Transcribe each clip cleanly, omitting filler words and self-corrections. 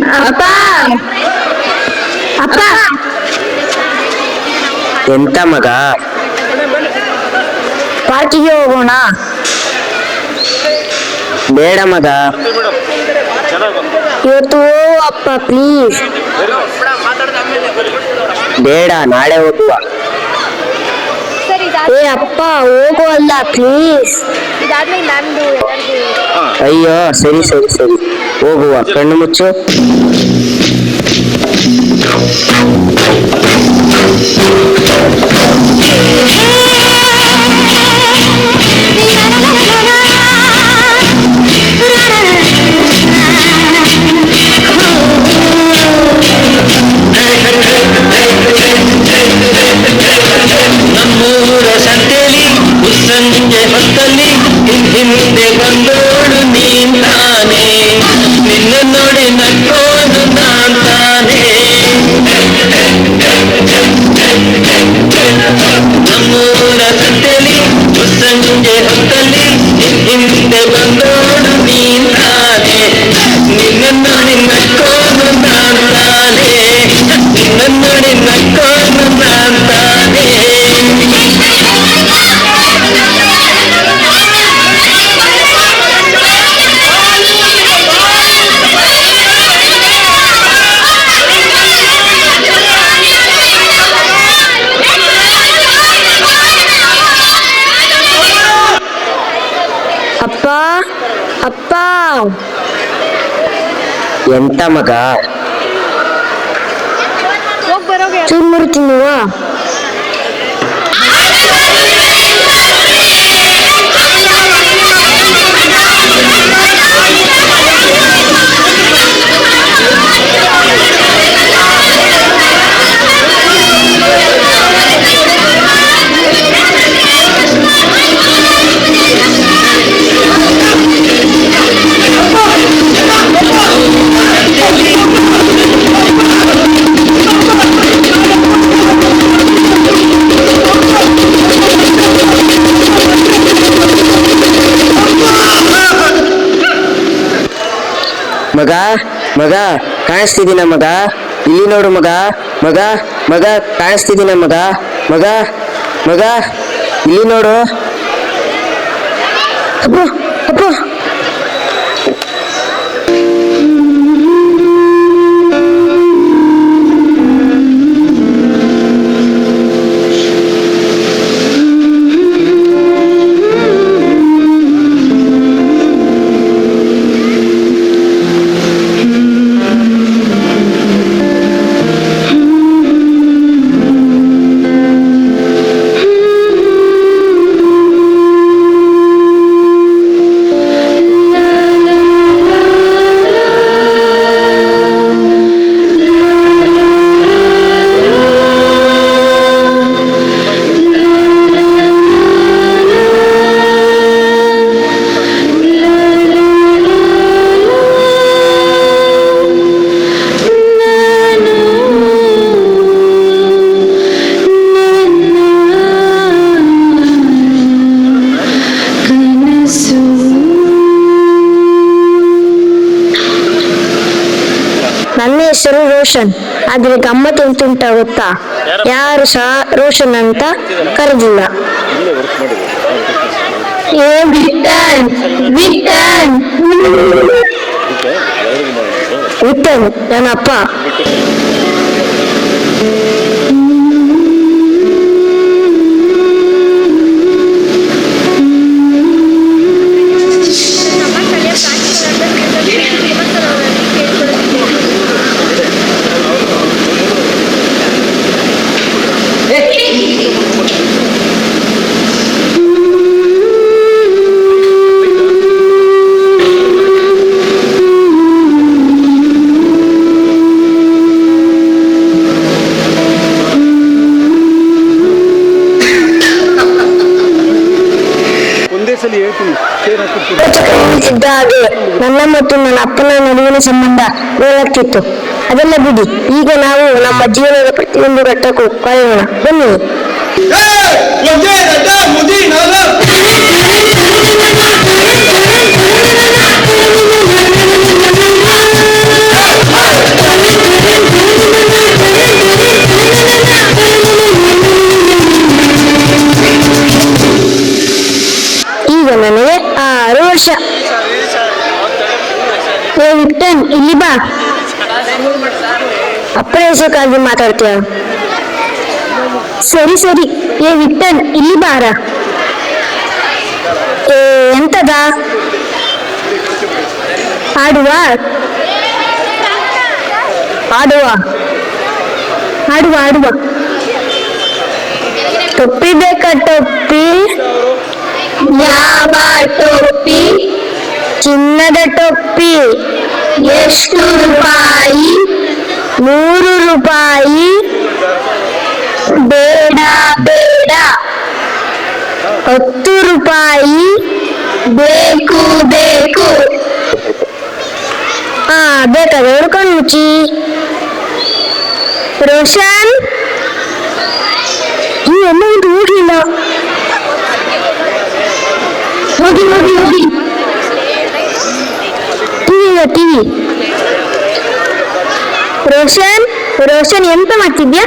ಅಪ್ಪ ಅಪ್ಪ ಎಂತ ಮಗ? ಪಾರ್ಕಿಗೆ ಹೋಗೋಣ. ಬೇಡ ಮಗ. ಇವತ್ತು ಅಪ್ಪ ಪ್ಲೀಸ್. ಬೇಡ, ನಾಳೆ ಹೋಗುವ. ಏ ಅಪ್ಪ ಹೋಗುವಲ್ಲ ಪ್ಲೀಸ್. ಅಯ್ಯೋ ಸರಿ ಸರಿ ಸರಿ ಹೋಗುವ. ಕಣ್ಣು ಮುಚ್ಚು. ನಮ್ಮೂರ ಸಂತೆಲಿ ಸಂಜೆ ಹೊತ್ತಲ್ಲಿ ಹಿಂದೆ ಬಂದೋಡು ನೀನ್ ತಾನೆ, ನಿನ್ನ ನೋಡಿ ನಕ್ಕೋದು ನಾನ್ ತಾನೆ. ನಮ್ಮೂರ ಸಂತೆಲಿ ಸಂಜೆ ಹೊತ್ತಲ್ಲಿ ಹಿಂದೆ ಬಂದೋಡು ನೀನ್ ತಾನೆ, ನಿನ್ನ ನೋಡಿ ನಕ್ಕೋದು ನಾನ್ ತಾನೆ, ನಿನ್ನ ನೋಡಿ ನಕ್ಕೋದು ನಾನ್ ತಾನೆ. ಅಪ್ಪ ಅಪ್ಪ ಎಂತ ಮಗ? ಚುರುಮುರು ತಿನ್ನುವ. ಮಗ ಮಗ ಕಾಣಿಸ್ತಿದ್ದೀನ ಮಗ? ಇಲ್ಲಿ ನೋಡು ಮಗ. ಮಗ ಮಗ ಕಾಣಿಸ್ತಿದ್ದೀನ ಮಗ? ಮಗ ಮಗ ಇಲ್ಲಿ ನೋಡು. ಅಪ್ಪ ಅಪ್ಪ ನನ್ನ ಹೆಸರು ರೋಷನ್. ಆದ್ರೆ ಗಮ್ಮತ್ ಎಂತುಂಟ ಗೊತ್ತಾ? ಯಾರು ಸಹ ರೋಷನ್ ಅಂತ ಕರೆದಿಲ್ಲ. ಏ ವಿಠಲ್ ವಿಠಲ್ ವಿಠಲ್ ನನ್ನ ಅಪ್ಪ. ಇದ್ದ ಹಾಗೆ ನನ್ನ ಮತ್ತು ನನ್ನ ಅಪ್ಪನ ನಡುವಿನ ಸಂಬಂಧ ಬೇಳಾಗ್ತಿತ್ತು. ಅದೆಲ್ಲ ಬಿಡಿ, ಈಗ ನಾವು ನಮ್ಮ ಜೀವನದ ಪ್ರತಿಯೊಂದು ಘಟ್ಟಕ್ಕೂ ಕಾಯೋಣ ಬನ್ನಿ. ವಿಠನ್ ಇಲ್ಲಿ ಬಾ. ಅಪ್ಪನ ಹೆಸರು ಮಾತಾಡ್ತೀಯ? ಸರಿ ಸರಿ. ಏ ವಿಠನ್ ಇಲ್ಲಿ ಬಾರ. ಏ ಎಂತದ? ಆಡುವ ಆಡುವ ಆಡುವ ಆಡುವ. ಟೊಪ್ಪಿ ಬೇಕಾ? ಟೊಪ್ಪಿ? ಯಾವ ಟೊಪ್ಪಿ? ಚಿನ್ನದ ಟೊಪ್ಪಿ. ಎಷ್ಟು ರೂಪಾಯಿ? 100 ರೂಪಾಯಿ. ಬೇಡ ಬೇಡ. 10 ರೂಪಾಯಿ. ಬೇಕು ಬೇಕು. ಬೇಕಾದ್ರೆ ಕಣ್ಣುಚ್ಚಿ. ರೋಷನ್ ಈ ಅಮ್ಮ ಒಂದು ಹೋಗಿಲ್ಲ. ಹೋಗಿ ಹೋಗಿ ಹೋಗಿ. ಟಿವಿ. ರೋಷನ್ ರೋಷನ್ ಎಂತ ಮಾಡ್ತಿದ್ಯಾ?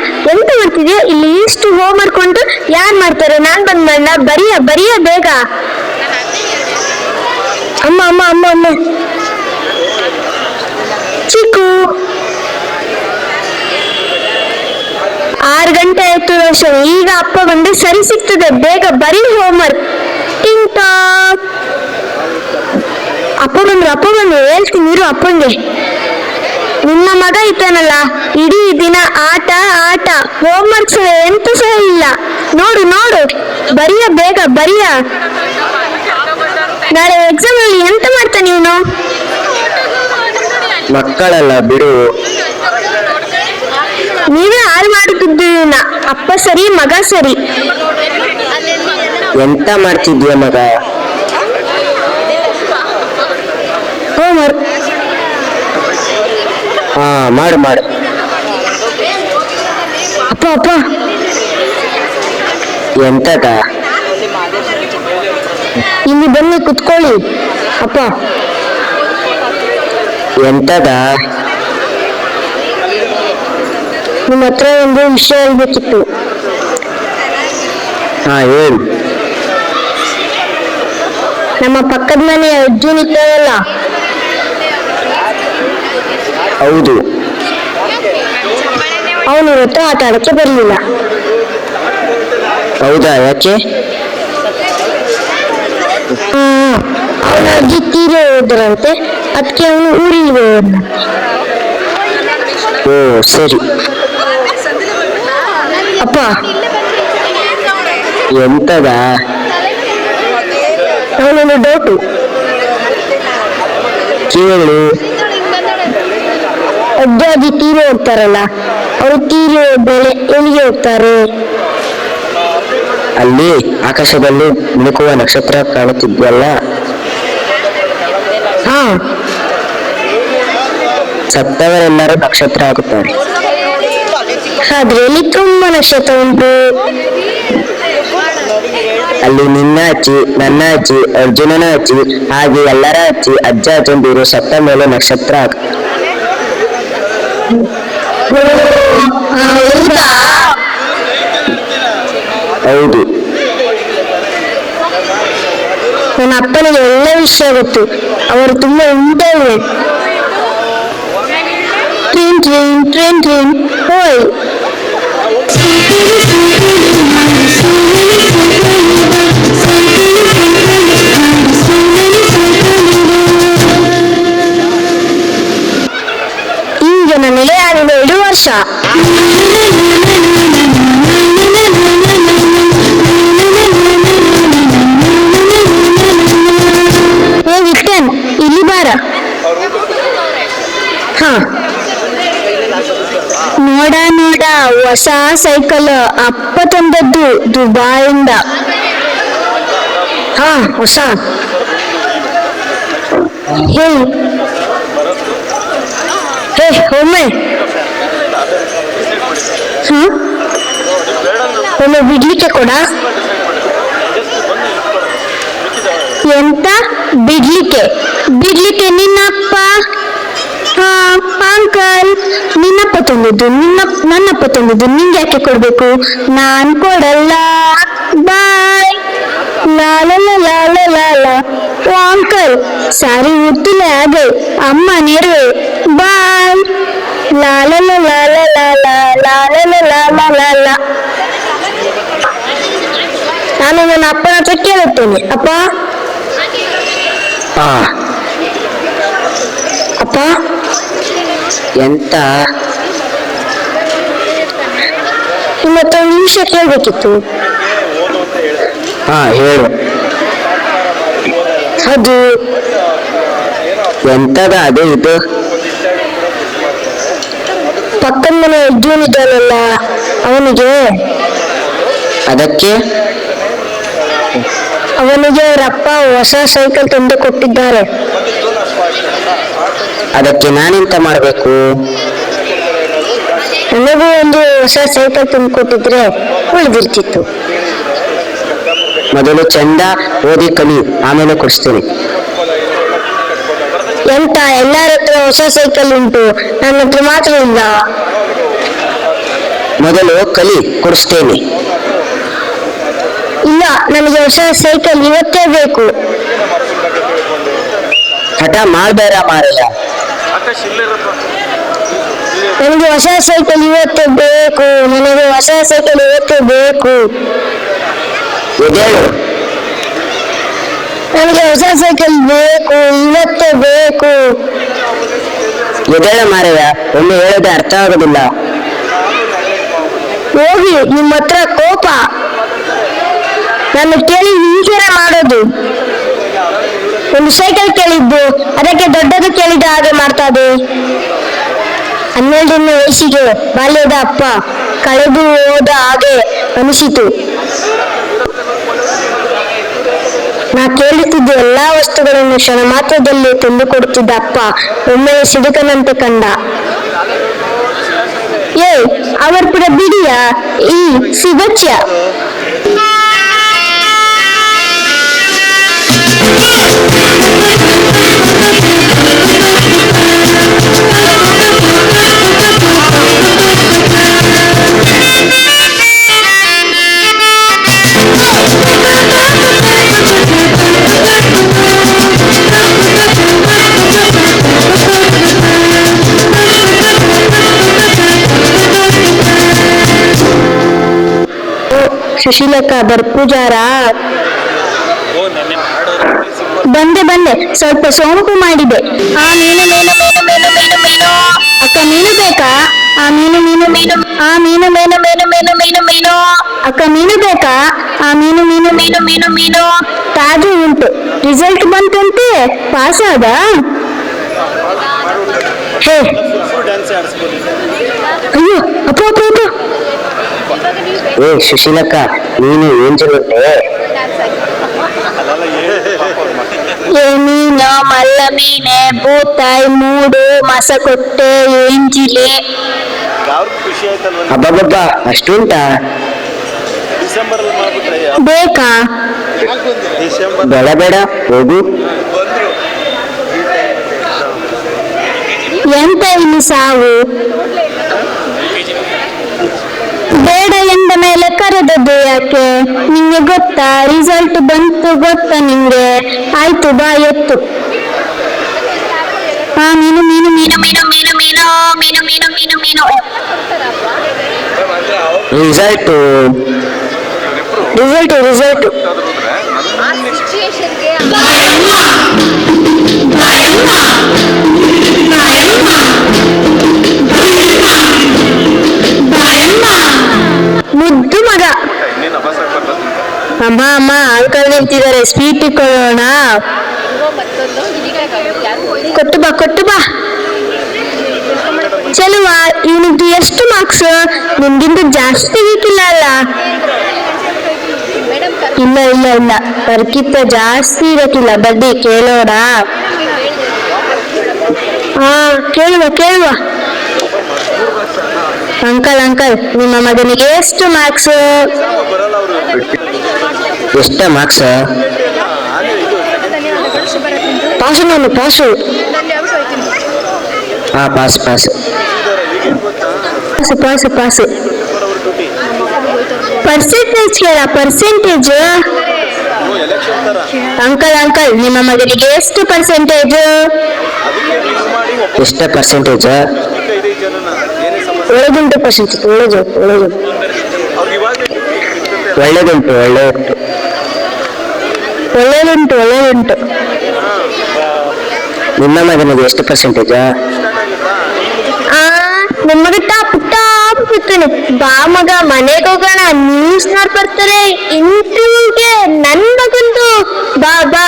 ಇಲ್ಲಿ ಇಷ್ಟು ಹೋಮ್ ವರ್ಕ್ ಉಂಟು. ಯಾರು ಮಾಡ್ತಾರೆ? ನಾನ್ ಬಂದ್ ಮಾಡ. ಬರಿಯ ಬೇಗ. ಅಮ್ಮ ಅಮ್ಮ ಅಮ್ಮ ಅಮ್ಮ. ಚಿಕ್ಕು 6 ಗಂಟೆ ಆಯ್ತು ರೋಷನ್. ಈಗ ಅಪ್ಪ ಬಂದು ಸರಿ ಸಿಗ್ತದೆ. ಬೇಗ ಬರೀ ಹೋಮ್ ವರ್ಕ್. ಟಿಂಗ್ ಟಾಕ್. ಅಪ್ಪ ಬಂದ್ರು ಹೇಳ್ತೀನಿ ಇರು ಅಪ್ಪಂಗೆ. ನಿನ್ನ ಮಗ ಇದ್ದಾನಲ್ಲ, ಇಡೀ ದಿನ ಆಟ ಆಟ. ಹೋಮ್ ವರ್ಕ್ಸ್ ಎಂತ ಸಹ ಇಲ್ಲ. ನೋಡು ಬರಿಯ ಬೇಗ ಬರಿಯ. ನಾಳೆ ಎಕ್ಸಾಮ್ ಅಲ್ಲಿ ಎಂತ ಮಾಡ್ತಾನೆ ಇವನು? ಮಕ್ಕಳಲ್ಲ ಬಿಡು. ನೀವೇ ಹಾಳು ಮಾಡುತ್ತಿದ್ದೀನ. ಅಪ್ಪ ಸರಿ ಮಗ ಸರಿ. ಎಂತ ಮಾಡ್ತಿದ್ಯ ಮಗ? Home work. ಮಾಡು. ಅಪ್ಪ ಎಂತದ? ಇಲ್ಲಿ ಬನ್ನಿ ಕುತ್ಕೊಳ್ಳಿ. ಅಪ್ಪ ಎಂತದ? ನಿಮ್ಮ ಹತ್ರ ಒಂದು ವಿಷಯ ಹೇಳ್ಬೇಕಿತ್ತು. ಹೇಳು. ನಮ್ಮ ಪಕ್ಕದ ಮನೆ ಅರ್ಜುನ್ ಇದ್ದಾರಲ್ಲ, ಹೌದು. ಅವನು ಇವತ್ತು ಆಟ ಆಡಕ್ಕೆ ಬರಲಿಲ್ಲ. ಹೌದಾ? ಯಾಕೆ? ಅವನ ಅಜ್ಜಿ ತೀರಿ ಹೋದ್ರಂತೆ, ಅದಕ್ಕೆ ಅವನು ಊರಿಗೆ ಹೋದ. ಓ ಸರಿ. ಅಪ್ಪ ಎಂತದ? ಅವನೊಂದು ಡೌಟು. ಕೇಳು. ಅಜ್ಜಿ ತೀರಿ ಹೋಗ್ತಾರಲ್ಲ, ಅವರು ತೀರಿ ಹೋದ್ಮೇಲೆ ಎಲ್ಲಿಗೆ ಹೋಗ್ತಾರೆ? ಅಲ್ಲಿ ಆಕಾಶದಲ್ಲಿ ಮಿಣುಕುವ ನಕ್ಷತ್ರ ಕಾಣುತ್ತಿದ್ಯಲ್ಲ, ಸತ್ತವರೆಲ್ಲರೂ ನಕ್ಷತ್ರ ಆಗುತ್ತಾರೆ. ಆದ್ರೆ ಇಲ್ಲಿ ತುಂಬಾ ನಕ್ಷತ್ರ ಉಂಟು. ಅಲ್ಲಿ ನಿನ್ನ ಅಜ್ಜಿ, ನನ್ನ ಅಜ್ಜಿ, ಅರ್ಜುನನ ಅಜ್ಜಿ, ಹಾಗೆ ಎಲ್ಲರ ಅಜ್ಜಿ, ಅಜ್ಜ ಅಜ್ಜಂದಿರು ಸತ್ತ ಮೇಲೆ ನಕ್ಷತ್ರ ಹೌದು. ನನ್ನ ಅಪ್ಪನಿಗೆ ಎಲ್ಲ ವಿಷಯ ಗೊತ್ತು. ಅವರು ತುಂಬಾ ಇಂಟೆಲಿಜೆಂಟ್. ಟ್ರೈನ್ ಹೋಯ್. ಈಗ ನನ್ನ ನಿಲೆಯಾಗಿದೆ 2 ವರ್ಷ. ವಿಠನ್ ಇಲ್ಲಿ ಬಾರ. ನೋಡ ಹೊಸ ಸೈಕಲ್ ಅಪ್ಪ ತಂದದ್ದು ದುಬಾಯಿಂದ. ಹೊಸ. ಒಮ್ಮೆ ಬಿಡ್ಲಿಕ್ಕೆ ಕೊಡ. ಎಂತ ಬಿಡ್ಲಿಕ್ಕೆ ನಿನ್ನಪ್ಪ? ಅಂಕಲ್, ನಿನ್ನಪ್ಪ ತಂದಿದ್ದು, ನನ್ನಪ್ಪ ತಂದಿದ್ದು ನಿಂಗೆ ಯಾಕೆ ಕೊಡ್ಬೇಕು? ನಾನ್ ಕೊಡಲ್ಲ. ಬಾಯ್. ಲಾಲ ಲಾಲ ಲಾಲ. ಓ ಅಂಕಲ್ ಸಾರಿ ಉತ್ತಿಲ್ಲ ಹಾಗೆ ಅಮ್ಮ ನೀರು ಬಾಯ್ ಲಾಲ ಲಾಲ ಲಾಲ ಲಾಲ ಲಾಲ. ನಾನು ನನ್ನ ಅಪ್ಪನ ಹತ್ರ ಕೇಳುತ್ತೇನೆ. ಅಪ್ಪ ಆ ಅಪ್ಪ ಎಂತ ನಿಮ್ಮ ಹತ್ರ ಒಂದು ನಿಮಿಷ ಕೇಳ್ಬೇಕಿತ್ತು. ಹಾ ಹೇಳು. ಅದು ಎಂತದ ಅದು ಇದು? ಪಕ್ಕದ ಮನೆ ಇದ್ದಾನಲ್ಲ ಅವನಿಗೆ ಅದಕ್ಕೆ ಅವರಪ್ಪ ಹೊಸ ಸೈಕಲ್ ತಂದು ಕೊಟ್ಟಿದ್ದಾರೆ. ಅದಕ್ಕೆ ನಾನೆಂತ ಮಾಡ್ಬೇಕು? ನನಗೂ ಒಂದು ಹೊಸ ಸೈಕಲ್ ತಂದು ಕೊಟ್ಟಿದ್ರೆ ಉಳಿದಿರ್ತಿತ್ತು. ಮೊದಲು ಚಂದ ಓದಿ ಕಲಿ, ಆಮೇಲೆ ಕೊಡಿಸ್ತೀನಿ. ಎಂತ ಎಲ್ಲರ ಹತ್ರ ಹೊಸ ಸೈಕಲ್ ಉಂಟು, ನನ್ನ ಹತ್ರ ಮಾತ್ರ ಇಲ್ಲ. ಮೊದಲು ಕಲಿ, ಕೊಡಿಸ್ತೇನೆ. ಇಲ್ಲ, ನನಗೆ ಹೊಸ ಸೈಕಲ್ ಇವತ್ತೇ ಬೇಕು. ಹಠ ಮಾಡ್ಬೇಡ ಮಾರಯ್ಯ. ನನಗೆ ಹೊಸ ಸೈಕಲ್ ಇವತ್ತೇ ಬೇಕು. ನನಗೆ ಹೊಸ ಸೈಕಲ್ ಇವತ್ತೇ ಬೇಕು. ಎದೇಳು. ನನಗೆ ಹೊಸ ಸೈಕಲ್ ಬೇಕು, ಇವತ್ತೇ ಬೇಕು. ಎದೇಳ ಮಾರಯ್ಯ, ಒಮ್ಮೆ ಹೇಳದೆ ಅರ್ಥ ಆಗೋದಿಲ್ಲ. ಹೋಗಿ, ನಿಮ್ಮ ಹತ್ರ ಕೋಪ. ನಾನು ಕೇಳಿ ಹೀಗೆ ಮಾಡೋದು. ಒಂದು ಸೈಕಲ್ ಕೇಳಿದ್ದು, ಅದಕ್ಕೆ ದೊಡ್ಡದು ಕೇಳಿದ ಹಾಗೆ ಮಾಡ್ತಾದೆ. 12ನೇ ವಯಸ್ಸಿಗೆ ಬಾಲ್ಯದ ಅಪ್ಪ ಕಳೆದು ಹೋದ ಹಾಗೆ ಅನಿಸಿತು. ನಾ ಕೇಳುತ್ತಿದ್ದ ಎಲ್ಲಾ ವಸ್ತುಗಳನ್ನು ಕ್ಷಣ ಮಾತ್ರದಲ್ಲಿ ತಂದುಕೊಡುತ್ತಿದ್ದ ಅಪ್ಪ ಒಮ್ಮೆಲೆ ಸಿಡುಕನಂತೆ ಕಂಡ. ಏ ಅವರ್ ಪುರ ಬಿಡಿಯ ಈ ಸಿಗಚ್ಚ. ಸುಶೀಲಕ್ಕ ಬರ್ಪೂಜಾರ ಬಂದೆ ಸ್ವಲ್ಪ ಸೋಂಕು ಮಾಡಿದೆ. ಆ ಮೀನು ಮೀನು ಮೀನು ಮೀನು ಮೀನು ಮೀನು ಅಕ್ಕ ಮೀನು ಬೇಕಾ? ಆ ಮೀನು ಮೀನು ಮೀನು ಆ ಮೀನು ಮೀನು ಮೀನು ಮೀನು ಮೀನು ಮೀನು ಅಕ್ಕ ಮೀನು ಬೇಕಾ? ಆ ಮೀನು ಮೀನು ಮೀನು ಮೀನು ಮೀನು ತಾಜು ಉಂಟು. ರಿಸಲ್ಟ್ ಬಂತಂತೆ, ಪಾಸ್ ಆದ? ಹೇ ಅಯ್ಯೋ ಅಪ್ಪ ಅಪ್ಪ ಅಪ್ಪ. ಏ ಸುಶೀಲಕ್ಕ, ನೀನು ಏಂಜಲುಂಟೆ? ಮೀನು ಮಲ್ಲ ಮೀನೆ ಬೂತಾಯಿ ಮೂಡು ಮಸಕೊಟ್ಟೆ ಎಂಜಿಲೆ. ಅಬ್ಬಬ್ಬಬ್ಬ, ಅಷ್ಟುಂಟಾ? ಬೇಕಾ? ಬೇಡ ಬೇಡ, ಹೋಗು. ಎಂತ ಇಲ್ಲಿ ಸಾವು? ಬೇಡ ಎಂದ ಮೇಲೆ ಕರೆದದ್ದು ಯಾಕೆ? ನಿಂಗೆ ಗೊತ್ತಾ? ರಿಸಲ್ಟ್ ಬಂತು ಗೊತ್ತಾ ನಿಂಗೆ? ಆಯ್ತು ಬಾ ಎತ್ತು. ಆ ಮೀನು ಮೀನು ಮೀನು ಮೀನು ಮೀನು ಮೀನು ಮೀನು ಮೀನು ಮೀನು ಮೀನು ರಿಸಲ್ಟು ರಿಸಲ್ಟ್ ರಿಸಲ್ಟ್ ಮುದ್ದು ಮಗ. ಅಮ್ಮ ಅಮ್ಮ ಅಂಕಲ್ ನಿಂತಿದ್ದಾರೆ, ಸ್ವೀಟ್ ಇಟ್ಕೊಳ್ಳೋಣ. ಕೊಟ್ಟು ಬಾ ಚಲುವ. ಇವನಿಗೆ ಎಷ್ಟು ಮಾರ್ಕ್ಸ್? ನಿಮ್ಗಿಂತ ಜಾಸ್ತಿ ಬೇಕಿಲ್ಲ ಅಲ್ಲ? ಇಲ್ಲ ಅದಕ್ಕಿಂತ ಜಾಸ್ತಿ ಇರಕ್ಕಿಲ್ಲ. ಬಡ್ಡಿ ಕೇಳೋಣ. ಹಾ ಕೇಳುವ. ಅಂಕಲ್ ನಿಮ್ಮ ಮಗನಿಗೆ ಎಷ್ಟು ಮಾರ್ಕ್ಸ್? ಎಷ್ಟ ಮಾರ್ಕ್ಸ್? ಪಾಸು. ಹಾ ಪಾಸ್. ಪರ್ಸೆಂಟೇಜ್ ಕೇಳ. ಪರ್ಸೆಂಟೇಜ್ ಅಂಕಲ್ ಅಂಕಲ್, ನಿಮ್ಮ ಮಗನಿಗೆ ಎಷ್ಟು ಪರ್ಸೆಂಟೇಜ್? ಎಷ್ಟು ಪರ್ಸೆಂಟೇಜ್? ಒಳ್ಳೆದುಂಟು ಪರ್ಸೆಂಟೇಜ್, ಒಳ್ಳೆದುಂಟು. ನಿಮ್ಮ ಮಗನಿಗೆ ಎಷ್ಟು ಪರ್ಸೆಂಟೇಜ್? ನಮ್ಮ ಮಗ ಪುಟ್ಟ ಬಿಡ್ತಾನೆ. ಬಾ ಮಗ, ಮನೆಗೆ ಹೋಗೋಣ, ನ್ಯೂಸ್ ನೋಡ್ ಬರ್ತಾರೆ ಇಂಟರ್ವ್ಯೂಗೆ. ನನ್ ಮಗಂದು ಬಾ ಬಾ.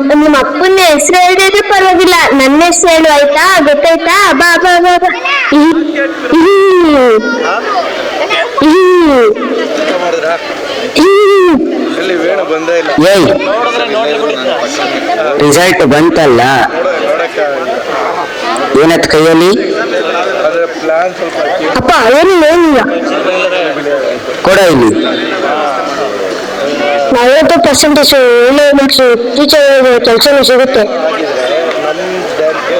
ನಿಮ್ಮ ಅಪ್ಪನ ಹೆಸರು ಹೇಳಿದ್ರೆ ಪರವಾಗಿಲ್ಲ, ನನ್ನ ಹೆಸರು ಹೇಳು, ಆಯ್ತಾ? ಗೊತ್ತಾಯ್ತಾ? ಬಾ ಬಾ ಬಾ ಬಾ. ಏಯ್, ರಿಸಲ್ಟ್ ಬಂತಲ್ಲ, ಏನತ್ ಕೈಯಲ್ಲಿ? ಅಪ್ಪ ಏನಿಲ್ಲ ಏನಿಲ್ಲ. ಕೊಡ ಇಲ್ಲಿ. 40% ಒಳ್ಳೆ ಟೀಚರ್ ಕೆಲಸನೂ ಸಿಗುತ್ತೆ.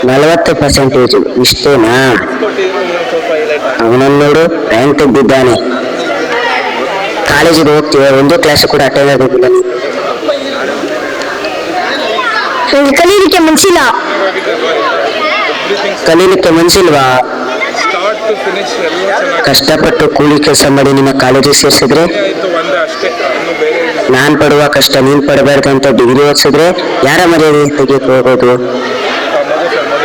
40% ಇಷ್ಟೇನಾ? ಅವನನ್ನು ನೋಡು, ರ್ಯಾಂಕ್ ತೆಗೆದಿದ್ದಾನೆ. ಕಾಲೇಜಿಗೆ ಹೋಗ್ತೀವಿ, ಒಂದು ಕ್ಲಾಸ್ ಕೂಡ ಅಟೆಂಡ್ ಆಗೋದಿಲ್ಲ. ಕಲೀಲಿಕ್ಕೆ ಮನ್ಸಿಲ್ಲ. ಕಲೀಲಿಕ್ಕೆ ಮನ್ಸಿಲ್ವಾ? ಕಷ್ಟಪಟ್ಟು ಕೂಲಿ ಕೆಲಸ ಮಾಡಿ ನಿಮ್ಮ ಕಾಲೇಜಿಗೆ ಸೇರಿಸಿದ್ರೆ, ನಾನ್ ಪಡುವ ಕಷ್ಟ ನೀನ್ ಪಡಬಾರ್ದು ಅಂತ ಡಿಗ್ರಿ ಓದಿಸಿದ್ರೆ ಯಾರ ಮರ್ಯಾದೆ ತೆಗಿಯಕ್ಕೆ ಹೋಗೋದು?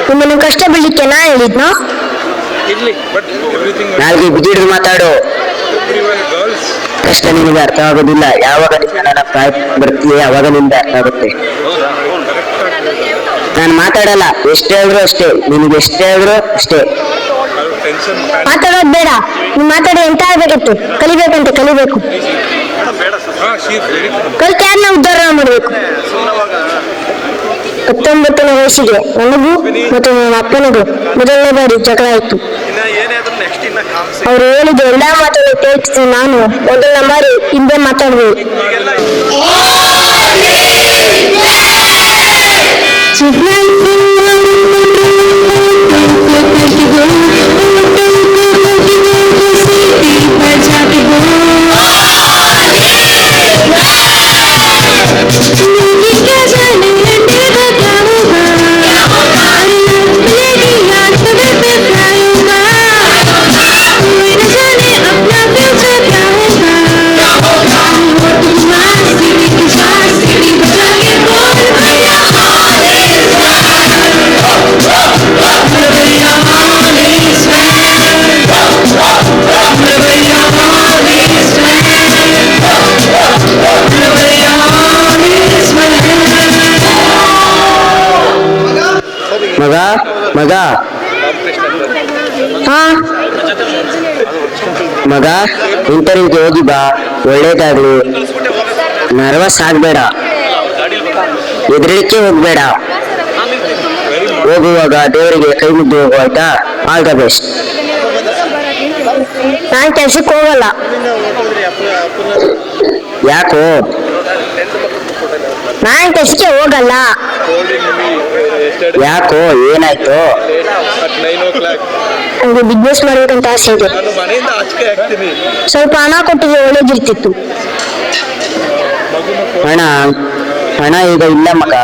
ನಿಮ್ಮನ್ನು ಕಷ್ಟ ಬಿಡ್ಲಿಕ್ಕೆ ನಾ ಹೇಳಿದ್ನೋ? ನಾಲ್ಗೆ ಬಿಗಿಡ್ದು ಮಾತಾಡು. ಕಷ್ಟ ನಿನಗೆ ಅರ್ಥ ಆಗೋದಿಲ್ಲ. ಯಾವಾಗ ನಿನ್ನ ನನ್ನ ಪ್ರಾಯ ಬರ್ತೀಯ ಅವಾಗ ನಿಮ್ಗೆ ಅರ್ಥ ಆಗುತ್ತೆ. ನಾನು ಮಾತಾಡಲ್ಲ, ಎಷ್ಟು ಹೇಳಿದ್ರು ಅಷ್ಟೇ, ನಿನಗೆ ಎಷ್ಟು ಹೇಳಿದ್ರು ಅಷ್ಟೇ. ಮಾತಾಡೋದು ಬೇಡ. ನೀವು ಮಾತಾಡಿ ಎಂತ ಆಗ್ಬೇಕಿತ್ತು? ಕಲಿಬೇಕಂತೆ, ಕಲಿಬೇಕು. ಕಲಿತು ಯಾರನ್ನ ಉದ್ಧಾರ ಮಾಡಬೇಕು? 19ನೇ ವಯಸ್ಸಿಗೆ ನನಗೂ ಮತ್ತು ನನ್ನ ಅಪ್ಪನಿಗೂ ಮೊದಲನೇ ಬಾರಿ ಜಗಳ ಆಯ್ತು. ಅವ್ರು ಹೇಳಿದ ಎಲ್ಲಾ ಮಾತನ್ನು ಕೇಳ್ತೀನಿ. ನಾನು ಮೊದಲನೇ ಬಾರಿ ಹಿಂದೆ ಮಾತಾಡ್ಬೋದು. ಮಗ ಮಗ ಹಾ ಮಗ, ಇಂಟರ್ವ್ಯೂಗೆ ಹೋಗಿ ಬಾ, ಒಳ್ಳೇದಾಗ್ಲಿ. ನರ್ವಸ್ ಆಗ್ಬೇಡ, ಎದುರಿಕೆ ಹೋಗ್ಬೇಡ. ಹೋಗುವಾಗ ದೇವರಿಗೆ ಕೈ ಮುದ್ದು ಹೋಗು, ಆಯ್ತಾ? All the best. ನಾನ್ ಕೆಲ್ಸಕ್ಕೆ ಹೋಗಲ್ಲ. ಯಾಕೋ? ನಾನ್ ಕೆಲ್ಸಕ್ಕೆ ಹೋಗಲ್ಲ. ಯಾಕೋ, ಏನಾಯ್ತು? ನಂಗೆ ಬಿಸ್ನೆಸ್ ಮಾಡ್ಬೇಕಂತ ಆಸೆ ಇದೆ. ಸ್ವಲ್ಪ ಹಣ ಕೊಟ್ಟಿಗೆ ಒಳ್ಳೇದಿರ್ತಿತ್ತು. ಹಣ ಹಣ ಈಗ ಇಲ್ಲ ಮಗ.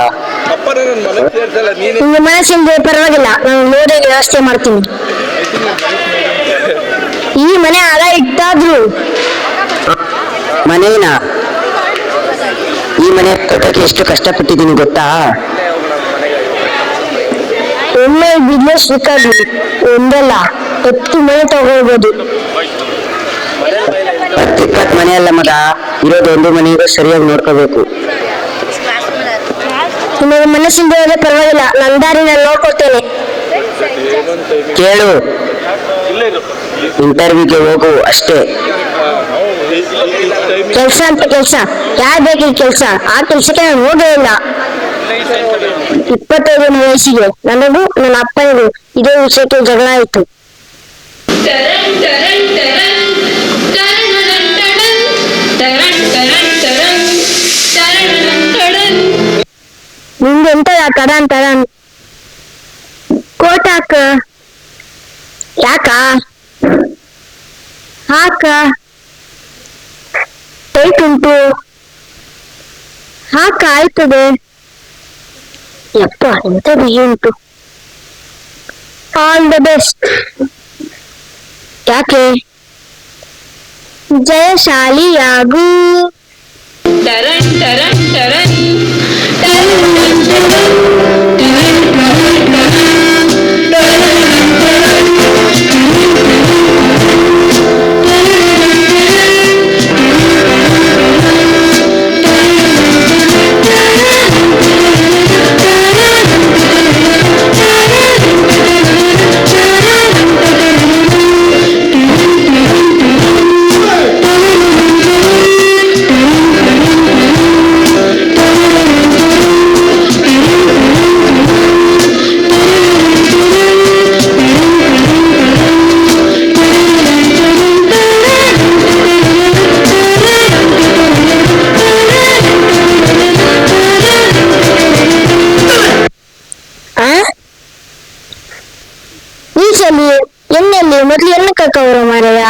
ನಿಮ್ಗೆ ಮನಸ್ಸಿಂದ ಪರವಾಗಿಲ್ಲ, ನಾನು ನೋಡಿ ವ್ಯವಸ್ಥೆ ಮಾಡ್ತೀನಿ. ಈ ಮನೆ ಅದ ಇಟ್ಟಾದ್ರು ಮನೇನ ಈ ಮನೆ ಕಟ್ಟಕ್ಕೆ ಎಷ್ಟು ಕಷ್ಟಪಟ್ಟಿದ್ದೀನಿ ಗೊತ್ತಾ? ಒಮ್ಮೆ ಬಿಸ್ನೆಸ್ ಬೇಕಾದ್ವಿ, ಒಂದಲ್ಲ 10 ಮನೆ ತಗೊಳ್ಬೋದು. 10-20 ಮನೆ ಅಲ್ಲ ಮಗ, ಇರೋದು ಒಂದು ಮನೆಗೆ ಸರಿಯಾಗಿ ನೋಡ್ಕೋಬೇಕು. ನಿಮಗೆ ಮನಸ್ಸಿಂದ ಹೋದ್ರೆ ಪರವಾಗಿಲ್ಲ, ನನ್ನ ದಾರಿ ನಾನು ನೋಡ್ಕೊಳ್ತೇನೆ. ಕೇಳು, ಇಂಟರ್ವ್ಯೂಗೆ ಹೋಗು ಅಷ್ಟೇ. ಕೆಲ್ಸ ಅಂತ ಕೆಲ್ಸ, ಯಾರು ಬೇಕಿದ್ ಕೆಲ್ಸ? ಆ ಕೆಲ್ಸಕ್ಕೆ ನಾನು ಹೋಗೇ ಇಲ್ಲ. 25ನೇ ವಯಸ್ಸಿಗೆ ನನಗೂ ನನ್ನ ಅಪ್ಪನಿಗೂ ಇದೇ ವಿಷಯಕ್ಕೆ ಜಗಳ ಆಯ್ತು. ನಿಂಗೆ ಎಂತದ ತಡನ್ ತಡನ್? ಕೋಟ್ ಹಾಕ. ಯಾಕ? ಹಾಕ. ಟೈಟ್ ಉಂಟು. ಕಾಯ್ತದೆ. ಯಪ್ಪ ಎಂತ ಬಿಗಿ ಉಂಟು. All the best. ಯಾಕೆ? ಜಯಶಾಲಿಯಾಗು. ಟರನ್ ಟರನ್ ಟರನ್ ಎಣ್ಣೆಯಲ್ಲಿ ಮೊದಲು ಎಣ್ಣೆ ಕಕ್ಕವರ ಮಾರಾಯ.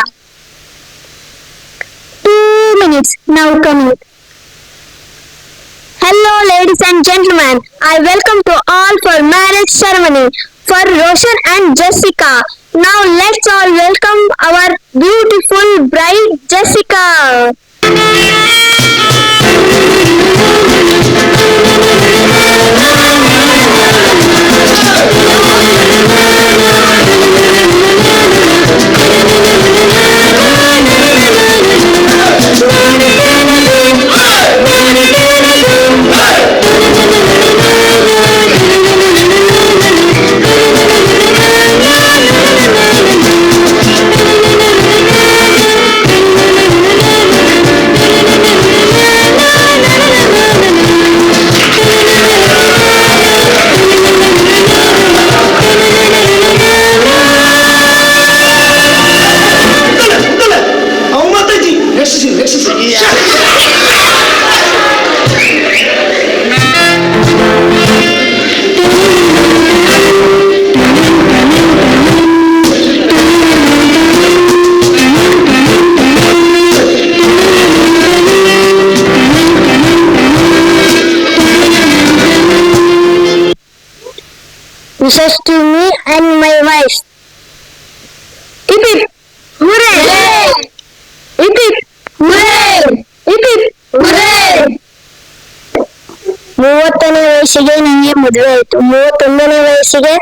2 minutes now coming. Hello ladies and gentlemen, I welcome to all for marriage ceremony for Roshan and Jessica. Now let's all welcome our beautiful bride Jessica. Wishes to me and my wife. Hip hip hooray! Hip hip hooray! Hip hip hooray! 30ನೇ ವಯಸ್ಸಿಗೆ ನನಗೆ ಮದುವೆ ಆಯ್ತು. 31ನೇ ವಯಸ್ಸಿಗೆ